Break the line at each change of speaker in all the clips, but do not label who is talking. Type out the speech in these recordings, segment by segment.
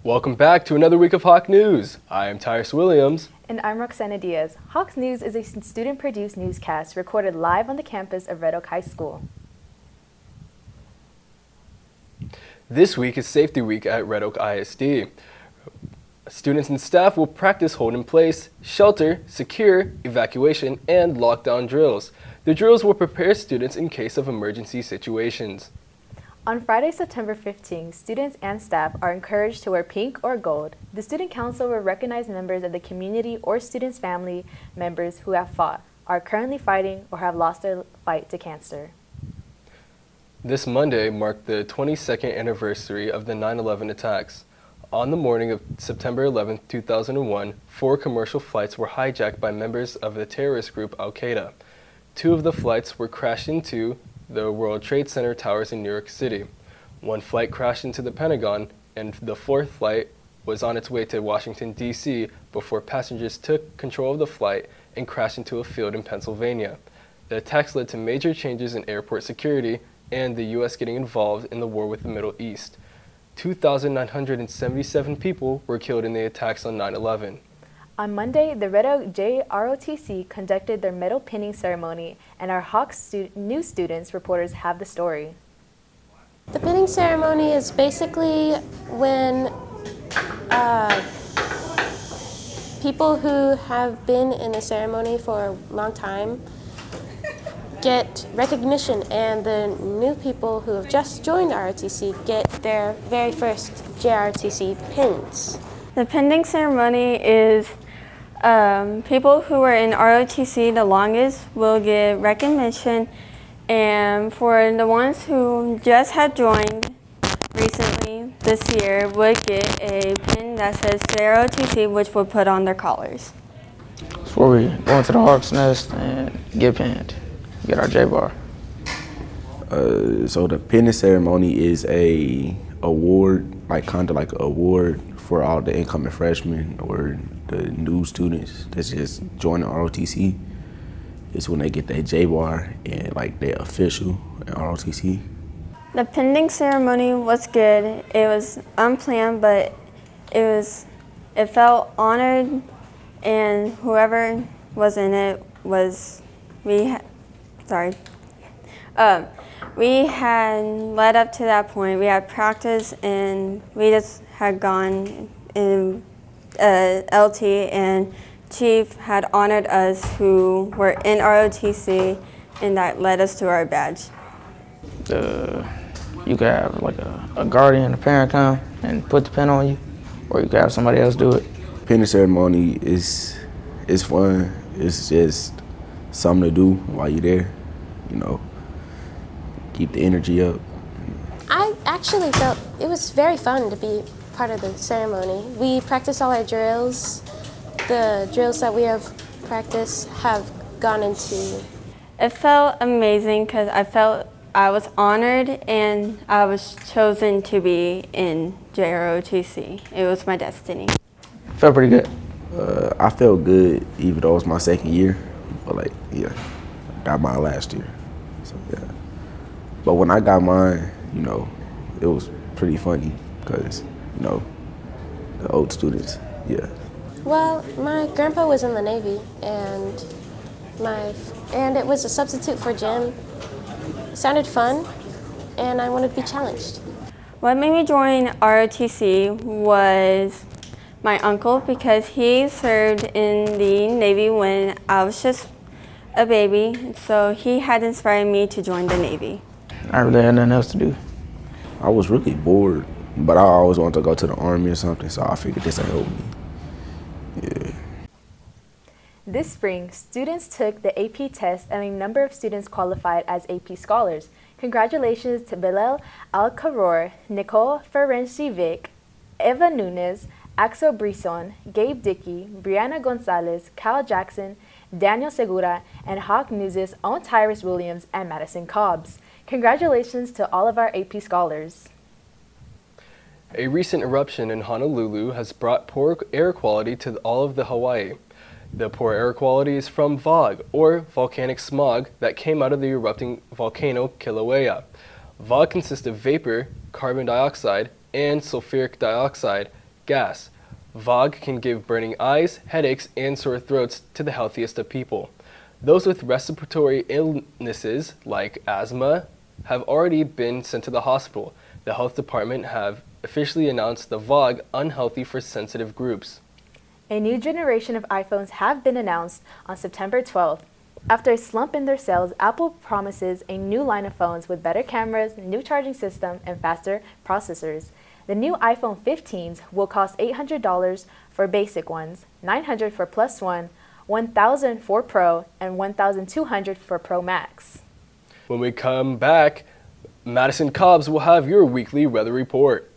Welcome back to another week of Hawk News. I am Tyrus Williams.
And I'm Roxana Diaz. Hawks News is a student-produced newscast recorded live on the campus of Red Oak High School.
This week is Safety Week at Red Oak ISD. Students and staff will practice hold-in-place, shelter, secure, evacuation, and lockdown drills. The drills will prepare students in case of emergency situations.
On Friday, September 15th, students and staff are encouraged to wear pink or gold. The Student Council will recognize members of the community or students' family members who have fought, are currently fighting, or have lost their fight to cancer.
This Monday marked the 22nd anniversary of the 9/11 attacks. On the morning of September 11, 2001, 4 commercial flights were hijacked by members of the terrorist group Al-Qaeda. 2 of the flights were crashed into the World Trade Center towers in New York City. 1 flight crashed into the Pentagon, and the 4th flight was on its way to Washington, D.C. before passengers took control of the flight and crashed into a field in Pennsylvania. The attacks led to major changes in airport security and the U.S. getting involved in the war with the Middle East. 2,977 people were killed in the attacks on 9/11.
On Monday, the Red Oak JROTC conducted their medal pinning ceremony, and our Hawks News students reporters have the story.
The pinning ceremony is basically when people who have been in the ceremony for a long time get recognition, and the new people who have just joined ROTC get their very first JROTC pins.
The pinning ceremony is people who were in ROTC the longest will get recognition, and for the ones who just had joined recently this year would get a pin that says ROTC, which will put on their collars.
It's where we go into the Hawk's Nest and get pinned, get our J-bar.
So the pinning ceremony is a award, like kind of like an award for all the incoming freshmen or the new students that's just joining ROTC. It's when they get their J-bar and like their official in ROTC.
The pinning ceremony was good. It was unplanned, but it felt honored, and whoever was in it was we had led up to that point. We had practice, and we just had gone in LT, and Chief had honored us who were in ROTC, and that led us to our badge.
You could have like a guardian, a parent come and put the pin on you, or you could have somebody else do it.
Pinning ceremony is fun. It's just something to do while you're there, you know, keep the energy up.
I actually felt it was very fun to be part of the ceremony. We practiced all our drills. The drills that we have practiced have gone into.
It felt amazing because I felt I was honored and I was chosen to be in JROTC. It was my destiny.
Felt pretty good.
I felt good even though it was my second year, but like, yeah, I got mine last year, so yeah. But when I got mine, you know, it was pretty funny because, you know, the old students, yeah.
Well, my grandpa was in the Navy, and it was a substitute for Jim. It sounded fun, and I wanted to be challenged.
What made me join ROTC was my uncle, because he served in the Navy when I was just a baby, so he had inspired me to join the Navy.
I really had nothing else to do.
I was really bored, but I always wanted to go to the Army or something, so I figured this would help me. Yeah.
This spring, students took the AP test, and a number of students qualified as AP scholars. Congratulations to Bilal Al-Karor, Nicole Ferenczi-Vic, Eva Nunes, Axel Brisson, Gabe Dickey, Brianna Gonzalez, Kyle Jackson, Daniel Segura, and Hawk News' own Tyrus Williams and Madison Cobbs. Congratulations to all of our AP scholars.
A recent eruption in Honolulu has brought poor air quality to all of the Hawaii. The poor air quality is from VOG, or volcanic smog, that came out of the erupting volcano Kilauea. VOG consists of vapor, carbon dioxide, and sulfuric dioxide, gas. VOG can give burning eyes, headaches, and sore throats to the healthiest of people. Those with respiratory illnesses like asthma have already been sent to the hospital. The health department have officially announced the VOG unhealthy for sensitive groups.
A new generation of iPhones have been announced on September 12th. After a slump in their sales, Apple promises a new line of phones with better cameras, new charging system, and faster processors. The new iPhone 15s will cost $800 for basic ones, $900 for Plus One, $1,000 for Pro, and $1,200 for Pro Max.
When we come back, Madison Cobbs will have your weekly weather report.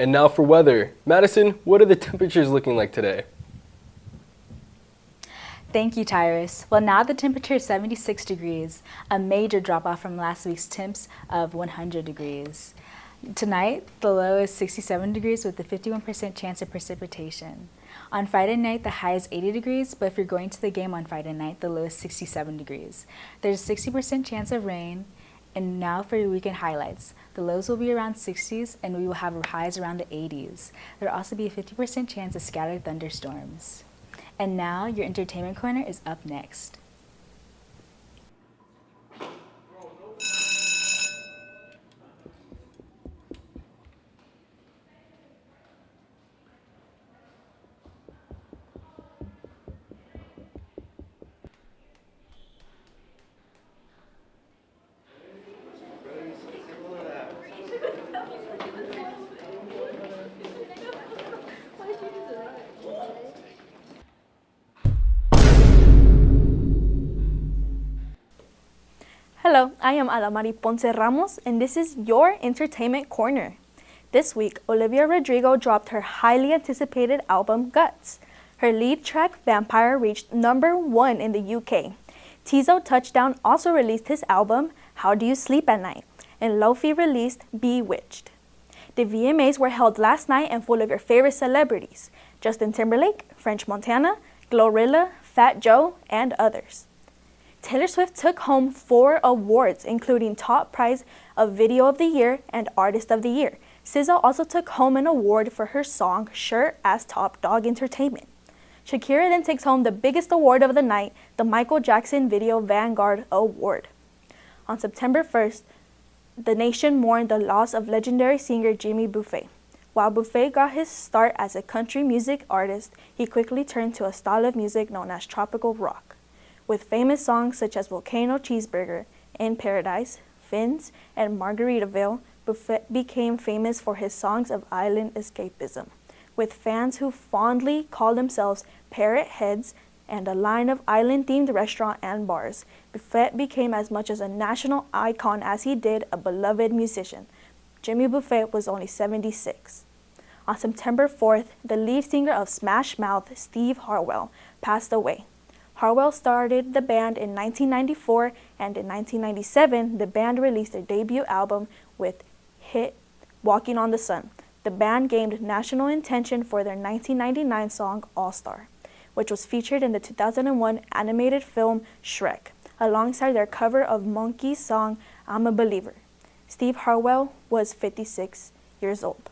And now for weather. Madison, what are the temperatures looking like today?
Thank you, Tyrus. Well, now the temperature is 76 degrees, a major drop off from last week's temps of 100 degrees. Tonight, the low is 67 degrees with a 51% chance of precipitation. On Friday night, the high is 80 degrees, but if you're going to the game on Friday night, the low is 67 degrees. There's a 60% chance of rain. And now for your weekend highlights. The lows will be around 60s and we will have highs around the 80s. There will also be a 50% chance of scattered thunderstorms. And now your entertainment corner is up next.
Hello, I am Alamari Ponce Ramos, and this is your Entertainment Corner. This week, Olivia Rodrigo dropped her highly anticipated album, Guts. Her lead track, Vampire, reached #1 in the UK. Tizo Touchdown also released his album, How Do You Sleep at Night, and Lofi released Bewitched. The VMAs were held last night and full of your favorite celebrities, Justin Timberlake, French Montana, Glorilla, Fat Joe, and others. Taylor Swift took home 4 awards, including Top Prize of Video of the Year and Artist of the Year. SZA also took home an award for her song Shirt as Top Dog Entertainment. Shakira then takes home the biggest award of the night, the Michael Jackson Video Vanguard Award. On September 1st, the nation mourned the loss of legendary singer Jimmy Buffett. While Buffett got his start as a country music artist, he quickly turned to a style of music known as tropical rock. With famous songs such as Volcano Cheeseburger, In Paradise, Fins, and Margaritaville, Buffett became famous for his songs of island escapism, with fans who fondly call themselves Parrot Heads and a line of island-themed restaurants and bars. Buffett became as much as a national icon as he did a beloved musician. Jimmy Buffett was only 76. On September 4th, the lead singer of Smash Mouth, Steve Harwell, passed away. Harwell started the band in 1994, and in 1997, the band released their debut album with hit Walking on the Sun. The band gained national attention for their 1999 song All Star, which was featured in the 2001 animated film Shrek, alongside their cover of Monkey's song I'm a Believer. Steve Harwell was 56 years old.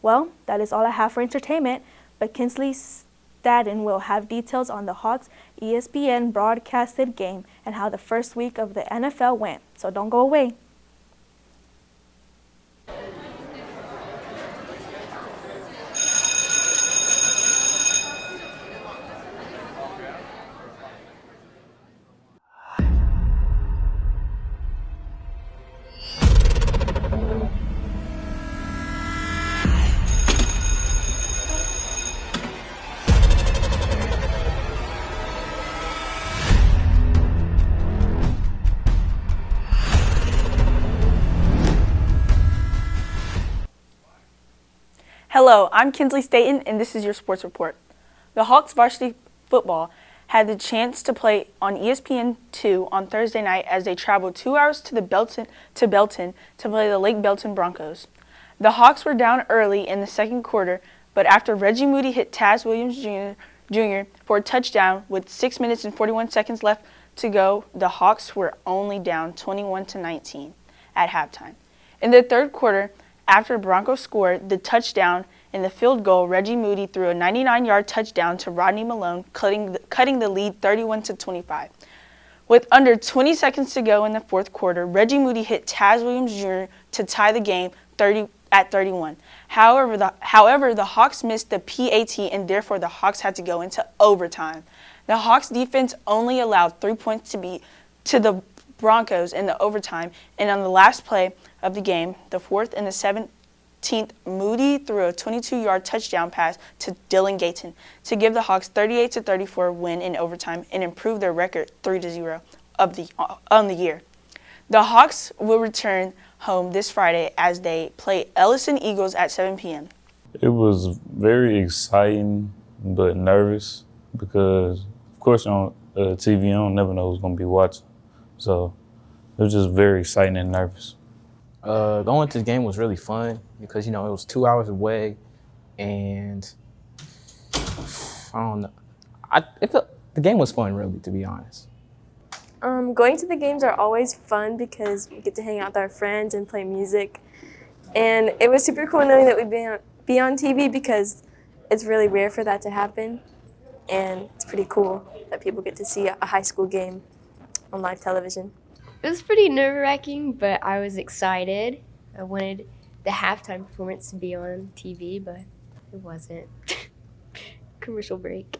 Well, that is all I have for entertainment, but Kinsley Stadden will have details on the Hawks ESPN broadcasted game and how the first week of the NFL went. So don't go away.
Hello, I'm Kinsley Staten, and this is your sports report. The Hawks varsity football had the chance to play on ESPN2 on Thursday night as they traveled 2 hours to Belton to play the Lake Belton Broncos. The Hawks were down early in the second quarter, but after Reggie Moody hit Taz Williams Jr. for a touchdown with 6 minutes and 41 seconds left to go, the Hawks were only down 21-19 at halftime. In the third quarter, after Broncos scored the touchdown and the field goal, Reggie Moody threw a 99-yard touchdown to Rodney Malone, cutting the lead 31-25. With under 20 seconds to go in the fourth quarter, Reggie Moody hit Taz Williams Jr. to tie the game 31. However, the Hawks missed the PAT, and therefore the Hawks had to go into overtime. The Hawks defense only allowed 3 points to the Broncos in the overtime, and on the last play of the game, the fourth and the 17th, Moody threw a 22-yard touchdown pass to Dylan Gayton to give the Hawks 38-34 win in overtime and improve their record 3-0 on the year. The Hawks will return home this Friday as they play Ellison Eagles at 7 p.m.
It was very exciting but nervous because, of course, on TV, you don't never know who's going to be watching. So it was just very exciting and nervous.
Going to the game was really fun because, it was 2 hours away, and I don't know. The game was fun, really, to be honest.
Going to the games are always fun because we get to hang out with our friends and play music. And it was super cool knowing that we'd be on TV because it's really rare for that to happen. And it's pretty cool that people get to see a high school game on live television.
It was pretty nerve-wracking, but I was excited. I wanted the halftime performance to be on TV, but it wasn't. Commercial break.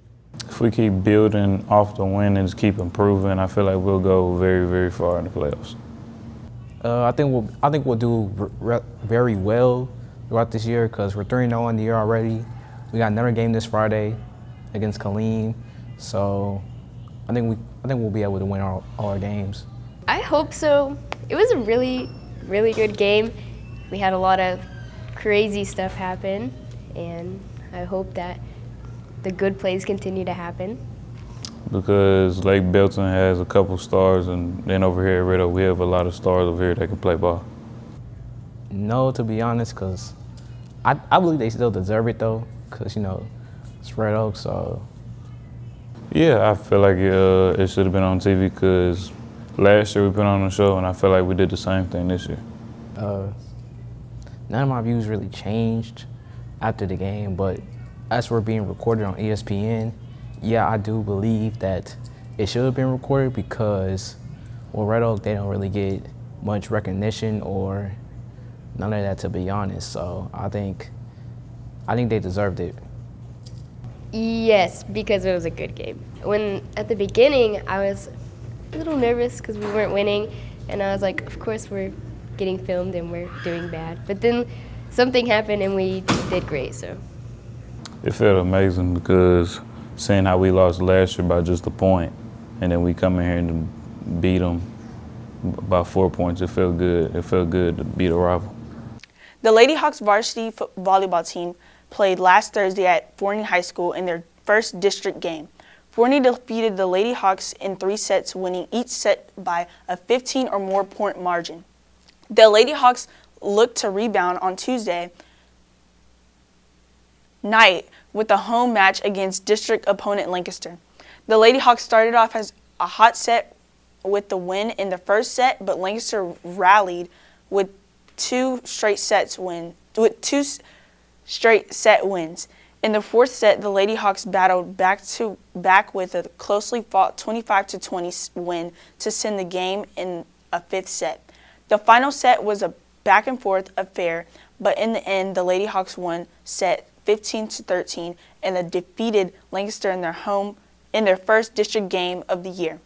If we keep building off the win and just keep improving, I feel like we'll go very, very far in the playoffs.
I think we'll do very well throughout this year because we're 3-0 in the year already. We got another game this Friday against Killeen, so I think we'll be able to win all our games.
I hope so. It was a really, really good game. We had a lot of crazy stuff happen, and I hope that the good plays continue to happen.
Because Lake Belton has a couple stars, and then over here at Red Oak, we have a lot of stars over here that can play ball.
No, to be honest, because I believe they still deserve it, though, because, it's Red Oak, so.
Yeah, I feel like it should have been on TV because last year we put on a show, and I feel like we did the same thing this year.
None of my views really changed after the game, but as for being recorded on ESPN, yeah, I do believe that it should have been recorded because, Red Oak, they don't really get much recognition or none of that, to be honest. So I think they deserved it.
Yes, because it was a good game. When at the beginning, I was a little nervous because we weren't winning, and I was like, of course we're getting filmed and we're doing bad. But then something happened and we did great, so.
It felt amazing because seeing how we lost last year by just a point, and then we come in here and beat them by 4 points, it felt good. It felt good to beat a rival.
The Lady Hawks varsity volleyball team played last Thursday at Forney High School in their first district game. Forney defeated the Lady Hawks in 3 sets, winning each set by a 15 or more point margin. The Lady Hawks looked to rebound on Tuesday night with a home match against district opponent Lancaster. The Lady Hawks started off as a hot set with the win in the first set, but Lancaster rallied with two straight set wins. In the fourth set, the Lady Hawks battled back with a closely fought 25-20 win to send the game in a fifth set. The final set was a back and forth affair, but in the end, the Lady Hawks won set 15-13 and defeated Lancaster in their first district game of the year.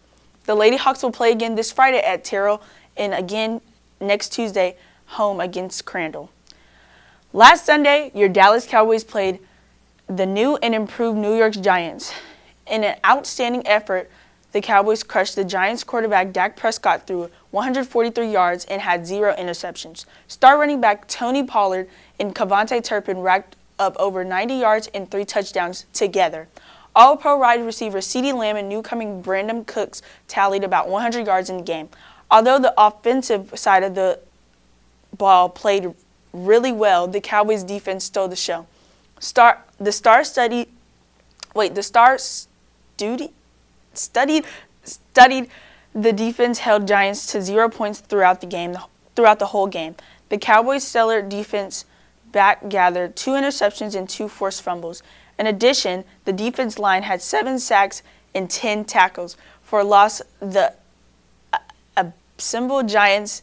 The Lady Hawks will play again this Friday at Terrell and again next Tuesday home against Crandall. Last Sunday, your Dallas Cowboys played the new and improved New York Giants. In an outstanding effort, the Cowboys crushed the Giants quarterback Dak Prescott through 143 yards and had 0 interceptions. Star running back Tony Pollard and Cavante Turpin up over 90 yards and 3 touchdowns together. All-Pro wide receiver CeeDee Lamb and newcomer Brandon Cooks tallied about 100 yards in the game. Although the offensive side of the ball played really well, the Cowboys defense stole the show. The Stars studied the defense held Giants to 0 points throughout the whole game. The Cowboys' stellar defense back gathered 2 interceptions and 2 forced fumbles. In addition, the defense line had 7 sacks and 10 tackles. For a loss, the assembled Giants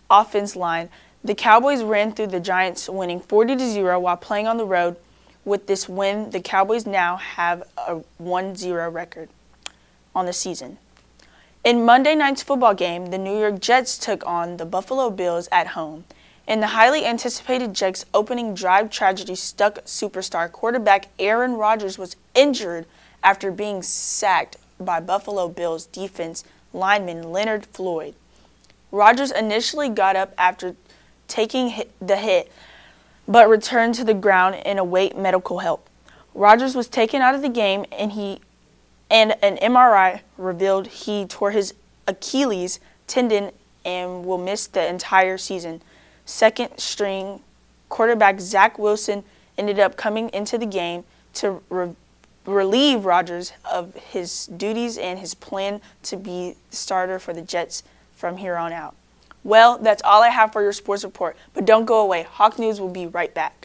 offense line, the Cowboys ran through the Giants, winning 40-0 while playing on the road. With this win, the Cowboys now have a 1-0 record on the season. In Monday night's football game, the New York Jets took on the Buffalo Bills at home. In the highly anticipated Jets opening drive tragedy struck superstar quarterback Aaron Rodgers was injured after being sacked by Buffalo Bills defense lineman Leonard Floyd. Rodgers initially got up after taking the hit, but returned to the ground and await medical help. Rodgers was taken out of the game, and an MRI revealed he tore his Achilles tendon and will miss the entire season. Second-string quarterback Zach Wilson ended up coming into the game to relieve Rodgers of his duties and his plan to be the starter for the Jets from here on out. Well, that's all I have for your sports report, but don't go away. Hawk News will be right back.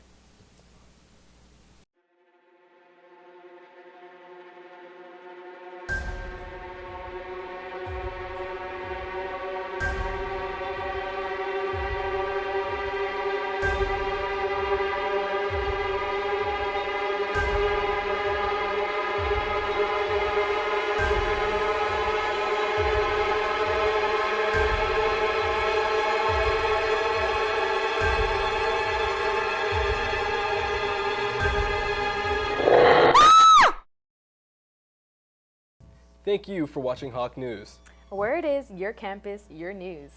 Thank you for watching Hawk News.
Where it is, your campus, your news.